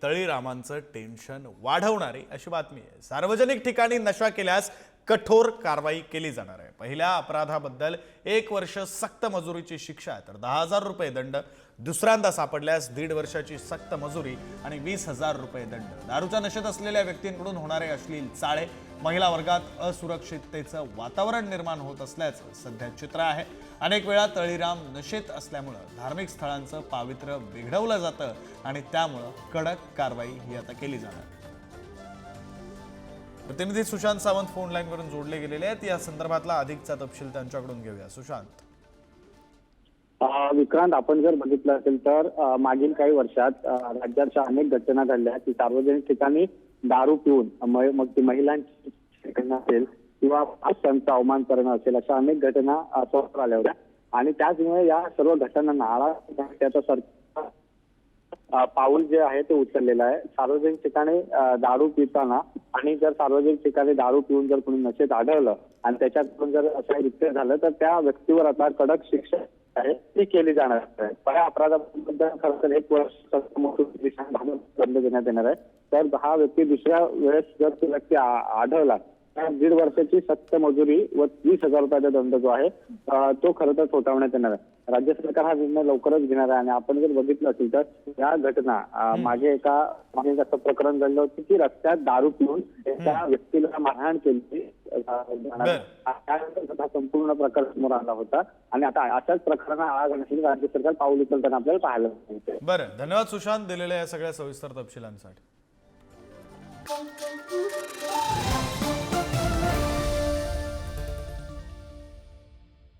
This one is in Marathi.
तळीरामांचं टेन्शन वाढवणारी अशी बातमी आहे। सार्वजनिक ठिकाणी नशा केल्यास कठोर कारवाई केली जाणार आहे। पहिल्या अपराधाबद्दल 1 वर्ष सक्त मजुरीची शिक्षा तर 10,000 रुपये दंड, दुसऱ्यांदा सापडल्यास 1.5 वर्षाची सक्त मजुरी आणि 20,000 रुपये दंड। दारूच्या नशेत असलेल्या व्यक्तींकडून होणारे अश्लील चाळे महिला वर्गात असुरक्षिततेचं वातावरण निर्माण होत असल्याचं सध्या चित्र आहे। अनेक वेळा तळीराम नशेत असल्यामुळे धार्मिक स्थळांचं पावित्र्य बिघडवलं जातं आणि त्यामुळे कडक कारवाई ही आता केली जाणार। प्रतिनिधी सुशांत सावंत फोन लाईन वरून जोडले गेलेले आहेत। या संदर्भातला अधिकचा तपशील त्यांच्याकडून घेऊया। सुशांत, विक्रांत, आपण जर बघितलं असेल तर मागील काही वर्षात राज्याच्या अनेक घटना घडल्या की सार्वजनिक ठिकाणी दारू पिऊन मग ती महिलांची घटना असेल किंवा त्यांचा अवमान करणं असेल, अशा अनेक घटना समोर आल्या होत्या आणि त्याचमुळे या सर्व घटनांना आळा त्याचं सरकार पाऊल जे आहे ते उचललेलं आहे। सार्वजनिक ठिकाणी दारू पिताना आणि जर सार्वजनिक ठिकाणी दारू पिऊन जर कोणी नशेत आढळलं आणि त्याच्यातून जर असं रित्य झालं तर त्या व्यक्तीवर आता कडक शिक्षा आहे ती केली जाणार आहे। पहिल्या अपराधाबद्दल खरं तर 1 वर्ष दंड देण्यात येणार आहे। तर हा व्यक्ती दुसऱ्या वेळेस जर तो व्यक्ती आढळला तर 1.5 वर्षाची सक्त मजुरी व 20,000 रुपयाचा दंड जो आहे तो खरं तर ठोठावण्यात येणार आहे। राज्य सरकार हा निर्णय लवकरच घेणार आहे आणि आपण जर बघितलं असेल तर या घटना मागे असं प्रकरण घडलं होतं की रस्त्यात दारू पिऊन एका व्यक्तीला मारहाण केली, त्यानंतर संपूर्ण प्रकार समोर आला होता आणि आता अशाच प्रकारांना आळा घालण्यासाठी राज्य सरकार पाऊल उचलताना आपल्याला पाहायला मिळते। बरं, धन्यवाद सुशांत दिलेल्या या सगळ्या सविस्तर तपशिलांसाठी।